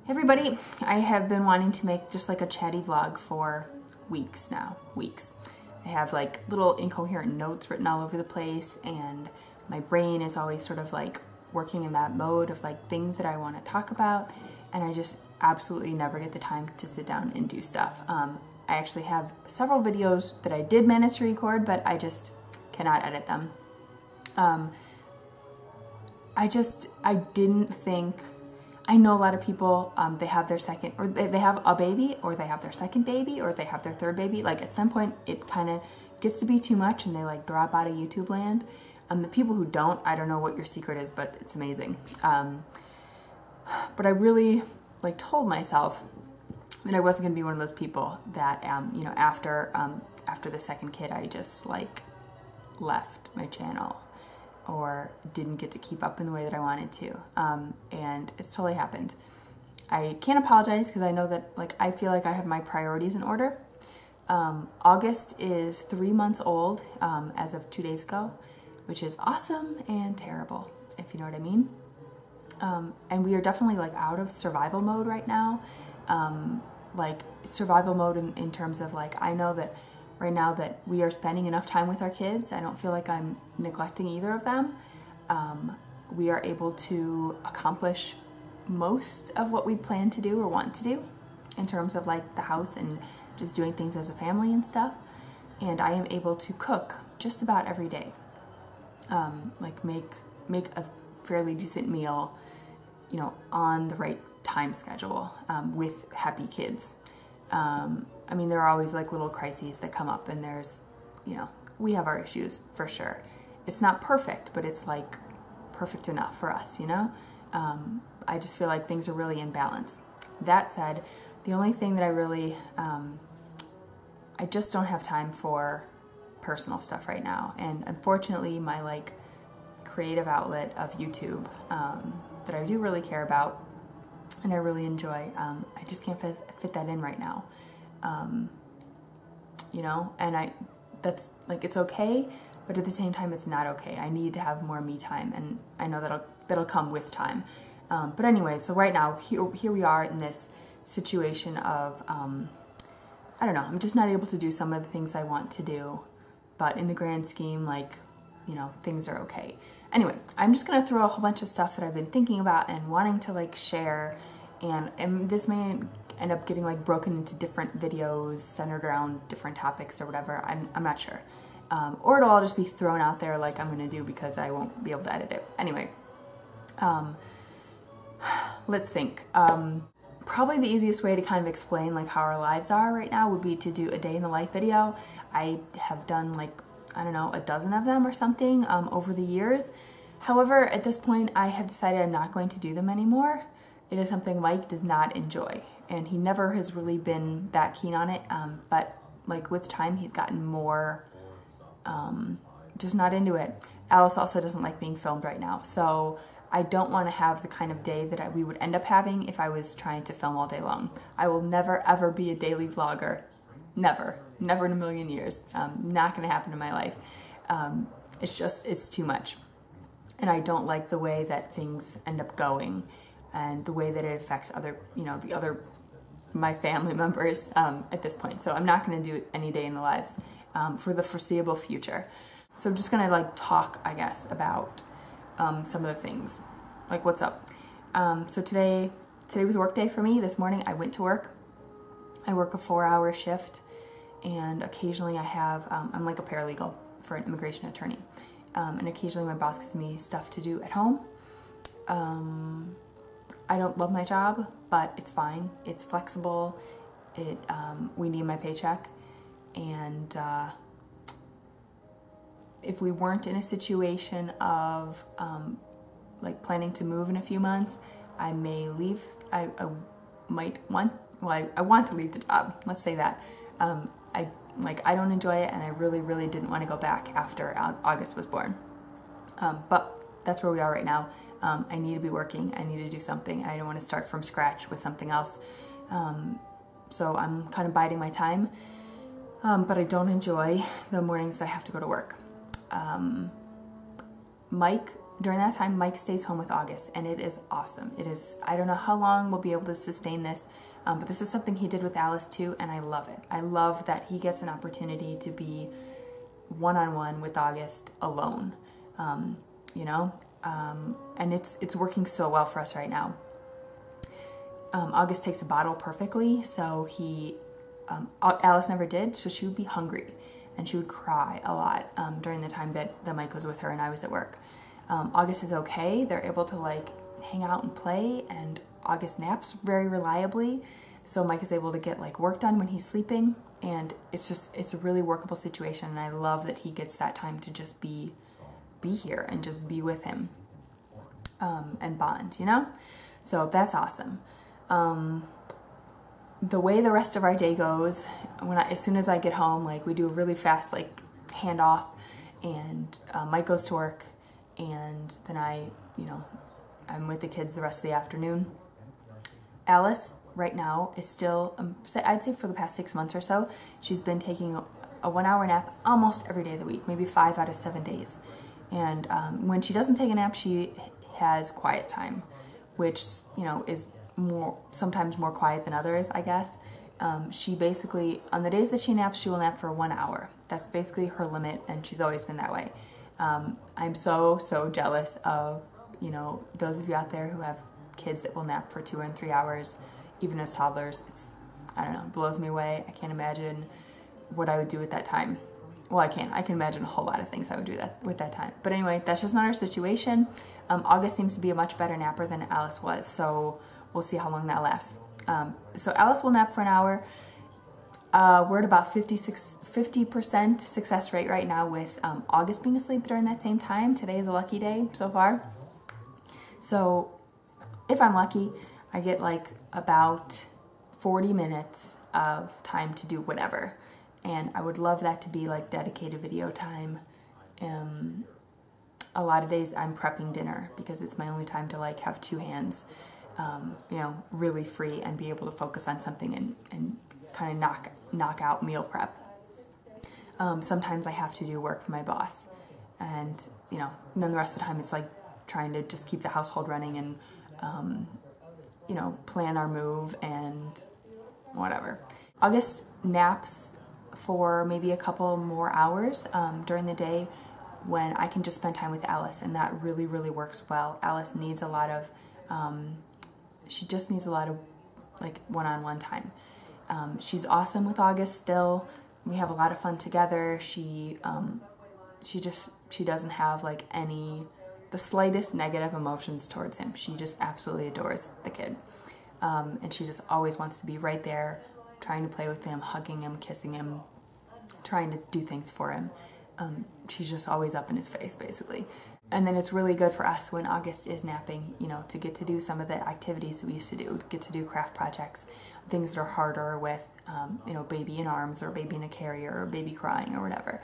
Hey everybody, I have been wanting to make just like a chatty vlog for weeks now, I have like little incoherent notes written all over the place, and my brain is always sort of like working in that mode of like things that I want to talk about, and I just absolutely never get the time to sit down and do stuff. I actually have several videos that I did manage to record, but I just cannot edit them. I didn't think, I know a lot of people, they have their second, or they have a baby, or they have their second baby, or they have their third baby. Like at some point it kind of gets to be too much and they like drop out of YouTube land. The people who don't, I don't know what your secret is, but it's amazing. But I really like told myself that I wasn't gonna be one of those people that, you know, after the second kid, I just like left my channel or didn't get to keep up in the way that I wanted to. And it's totally happened. I can't apologize because I know that like I feel like I have my priorities in order. August is 3 months old as of 2 days ago, which is awesome and terrible, if you know what I mean. And we are definitely like out of survival mode right now. Like survival mode in terms of like, I know that right now that we are spending enough time with our kids. I don't feel like I'm neglecting either of them. We are able to accomplish most of what we plan to do or want to do in terms of like the house and just doing things as a family and stuff. And I am able to cook just about every day. Like make a fairly decent meal, you know, on the right time schedule, with happy kids. I mean, there are always like little crises that come up, and there's, you know, we have our issues for sure. It's not perfect, but it's like perfect enough for us, you know? I just feel like things are really in balance. That said, the only thing that I really, I just don't have time for personal stuff right now. And unfortunately, my like creative outlet of YouTube, that I do really care about and I really enjoy, I just can't fit that in right now. You know, and that's like, it's okay, but at the same time, it's not okay. I need to have more me time, and I know that'll come with time. But anyway, so right now, here we are in this situation of, I don't know, I'm just not able to do some of the things I want to do, but in the grand scheme, like, you know, things are okay. Anyway, I'm just gonna throw a whole bunch of stuff that I've been thinking about and wanting to like share, and this may end up getting like broken into different videos centered around different topics or whatever. I'm not sure. Or it'll all just be thrown out there like I'm gonna do because I won't be able to edit it. Anyway, let's think. Probably the easiest way to kind of explain like how our lives are right now would be to do a day in the life video. I have done like, I don't know, a dozen of them or something over the years. However, at this point, I have decided I'm not going to do them anymore. It is something Mike does not enjoy, and he never has really been that keen on it, but like with time, he's gotten more just not into it. Alice also doesn't like being filmed right now, so I don't want to have the kind of day that we would end up having if I was trying to film all day long. I will never ever be a daily vlogger. Never in a million years. Not going to happen in my life. It's too much. And I don't like the way that things end up going and the way that it affects other, you know, my family members at this point. So I'm not going to do any day in the lives for the foreseeable future. So I'm just going to like talk, I guess, about some of the things, like what's up. So today was work day for me. This morning I went to work. I work a 4-hour shift, and occasionally I have, I'm like a paralegal for an immigration attorney, and occasionally my boss gives me stuff to do at home. I don't love my job, but it's fine. It's flexible. We need my paycheck, and if we weren't in a situation of like planning to move in a few months, I may leave. I want to leave the job, let's say that. I don't enjoy it, and I really didn't want to go back after August was born. But that's where we are right now. I need to be working, I need to do something, and I don't want to start from scratch with something else. So I'm kind of biding my time, but I don't enjoy the mornings that I have to go to work. Mike during that time, Mike stays home with August, and it is awesome. It is, I don't know how long we'll be able to sustain this, but this is something he did with Alice too, and I love it. I love that he gets an opportunity to be one-on-one with August alone, you know, and it's working so well for us right now. August takes a bottle perfectly, so Alice never did, so she would be hungry, and she would cry a lot during the time that Mike was with her and I was at work. August is okay. They're able to like hang out and play, and August naps very reliably, so Mike is able to get like work done when he's sleeping, and it's a really workable situation, and I love that he gets that time to just be here and just be with him and bond, you know? So that's awesome. The way the rest of our day goes, as soon as I get home, like we do a really fast like handoff, and Mike goes to work, and then I'm with the kids the rest of the afternoon. Alice right now is still, I'd say for the past 6 months or so, she's been taking a 1-hour nap almost every day of the week, maybe 5 out of 7 days. And when she doesn't take a nap, she has quiet time, which, you know, is sometimes more quiet than others, I guess. She basically, on the days that she naps, she will nap for 1 hour. That's basically her limit, and she's always been that way. I'm so jealous of, you know, those of you out there who have kids that will nap for 2 and 3 hours, even as toddlers. I don't know, it blows me away. I can't imagine what I would do at that time. Well, I can imagine a whole lot of things I would do with that time. But anyway, that's just not our situation. August seems to be a much better napper than Alice was, so we'll see how long that lasts. So Alice will nap for 1 hour. We're at about 50% success rate right now with August being asleep during that same time. Today is a lucky day so far. So if I'm lucky, I get like about 40 minutes of time to do whatever. And I would love that to be like dedicated video time. A lot of days I'm prepping dinner because it's my only time to like have 2 hands, you know, really free and be able to focus on something and kind of knock out meal prep. Sometimes I have to do work for my boss, and you know, and then the rest of the time it's like trying to just keep the household running and you know, plan our move and whatever. August naps for maybe a couple more hours during the day when I can just spend time with Alice, and that really works well. Alice needs a lot of she just needs a lot of like one-on-one time. She's awesome with August still. We have a lot of fun together. She doesn't have like the slightest negative emotions towards him. She just absolutely adores the kid. And she just always wants to be right there, trying to play with him, hugging him, kissing him, trying to do things for him. She's just always up in his face, basically. And then it's really good for us when August is napping, you know, to get to do some of the activities that we used to do, get to do craft projects, things that are harder with, you know, baby in arms or baby in a carrier or baby crying or whatever.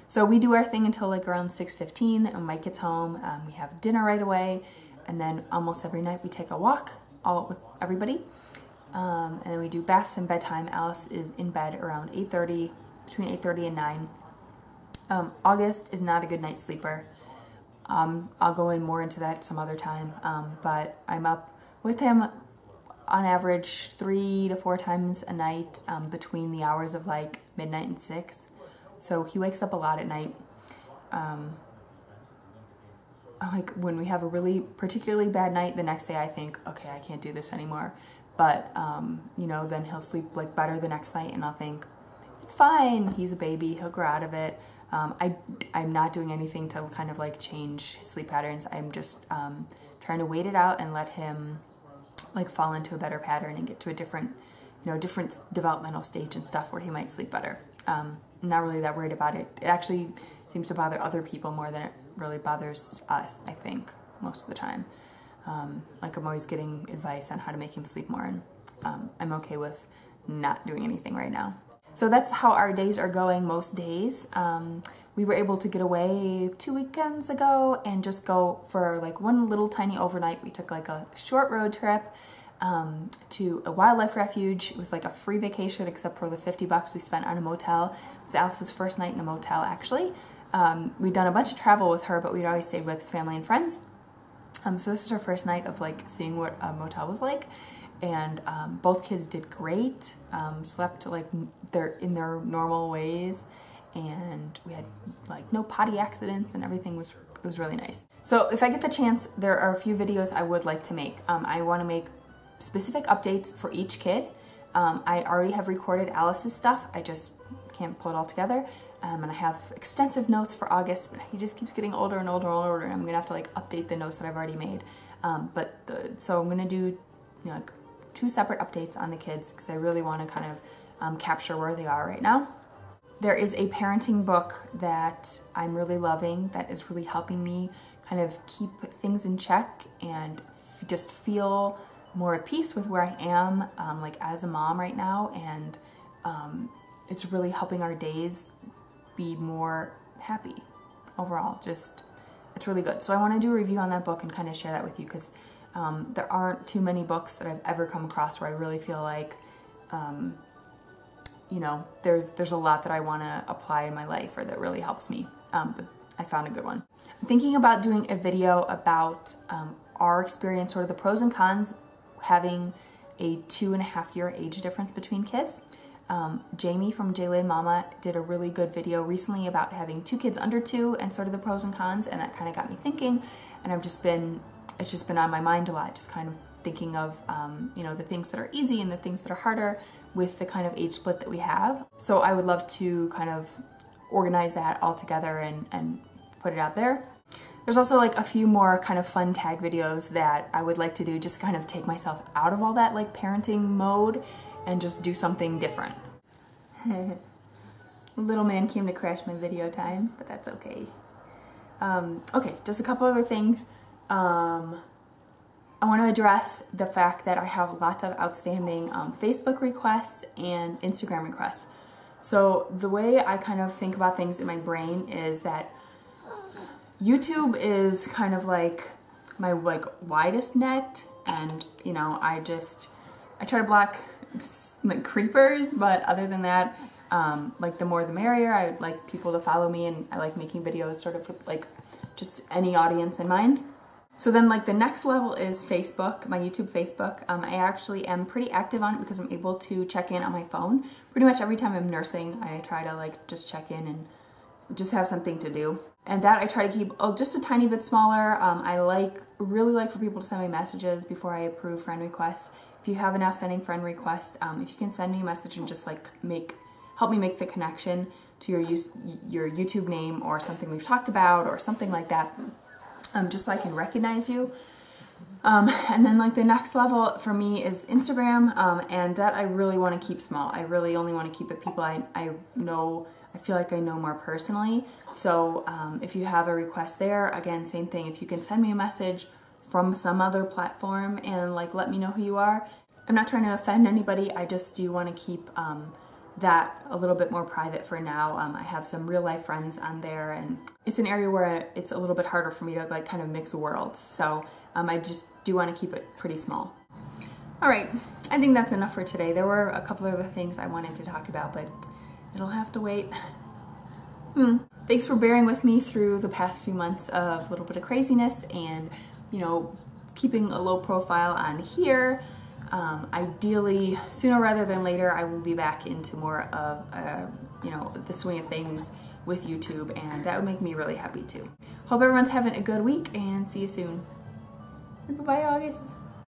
So we do our thing until like around 6:15, and Mike gets home. We have dinner right away, and then almost every night we take a walk all with everybody. And then we do baths and bedtime. Alice is in bed around 8:30, between 8:30 and 9. August is not a good night sleeper. I'll go in more into that some other time, but I'm up with him on average 3 to 4 times a night between the hours of like midnight and 6. So he wakes up a lot at night. Like when we have a really particularly bad night, the next day I think, okay, I can't do this anymore. But, you know, then he'll sleep like better the next night, and I'll think, it's fine, he's a baby, he'll grow out of it. I'm not doing anything to kind of like change his sleep patterns. I'm just trying to wait it out and let him like fall into a better pattern and get to a different, you know, different developmental stage and stuff where he might sleep better. I'm not really that worried about it. It actually seems to bother other people more than it really bothers us, I think, most of the time. Like I'm always getting advice on how to make him sleep more, and I'm okay with not doing anything right now. So that's how our days are going most days. We were able to get away 2 weekends ago and just go for like one little tiny overnight. We took like a short road trip to a wildlife refuge. It was like a free vacation except for the $50 we spent on a motel. It was Alice's first night in a motel, actually. We'd done a bunch of travel with her, but we'd always stayed with family and friends. So this is our first night of like seeing what a motel was like, and both kids did great, slept like in their normal ways, and we had like no potty accidents, and everything was really nice. So if I get the chance, there are a few videos I would like to make. I want to make specific updates for each kid. I already have recorded Alice's stuff, I just can't pull it all together. And I have extensive notes for August, but he just keeps getting older and older and older, and I'm gonna have to like update the notes that I've already made. So I'm gonna do like 2 separate updates on the kids because I really want to kind of capture where they are right now. There is a parenting book that I'm really loving that is really helping me kind of keep things in check and just feel more at peace with where I am like as a mom right now, and it's really helping our days be more happy overall. Just, it's really good. So I want to do a review on that book and kind of share that with you, because there aren't too many books that I've ever come across where I really feel like you know, there's a lot that I want to apply in my life or that really helps me. But I found a good one. I'm thinking about doing a video about our experience, sort of the pros and cons having a 2.5-year age difference between kids. Jamie from Jaylen Mama did a really good video recently about having 2 kids under 2 and sort of the pros and cons, and that kind of got me thinking, and it's just been on my mind a lot, just kind of thinking of you know, the things that are easy and the things that are harder with the kind of age split that we have. So I would love to kind of organize that all together and put it out there. There's also like a few more kind of fun tag videos that I would like to do, just kind of take myself out of all that like parenting mode and just do something different. Little man came to crash my video time, but that's okay. Okay, just a couple other things. I want to address the fact that I have lots of outstanding Facebook requests and Instagram requests. So the way I kind of think about things in my brain is that YouTube is kind of like my like widest net, and you know, I try to block like creepers, but other than that, like the more the merrier. I would like people to follow me, and I like making videos sort of with like just any audience in mind. So then like the next level is Facebook, my YouTube Facebook. I actually am pretty active on it because I'm able to check in on my phone. Pretty much every time I'm nursing, I try to like just check in and just have something to do. And that I try to keep just a tiny bit smaller. I really like for people to send me messages before I approve friend requests. If you have an outstanding friend request, if you can send me a message and just like help me make the connection to your YouTube name or something we've talked about or something like that, just so I can recognize you. And then like the next level for me is Instagram, and that I really want to keep small. I really only want to keep it people I feel like I know more personally. So if you have a request there, again, same thing. If you can send me a message from some other platform and like let me know who you are. I'm not trying to offend anybody. I just do want to keep that a little bit more private for now. I have some real life friends on there, and it's an area where it's a little bit harder for me to like kind of mix worlds. So I just do want to keep it pretty small. All right, I think that's enough for today. There were a couple of other things I wanted to talk about, but it'll have to wait. Thanks for bearing with me through the past few months of a little bit of craziness and, you know, keeping a low profile on here. Ideally, sooner rather than later, I will be back into more of, you know, the swing of things with YouTube, and that would make me really happy too. Hope everyone's having a good week, and see you soon. Bye-bye, August.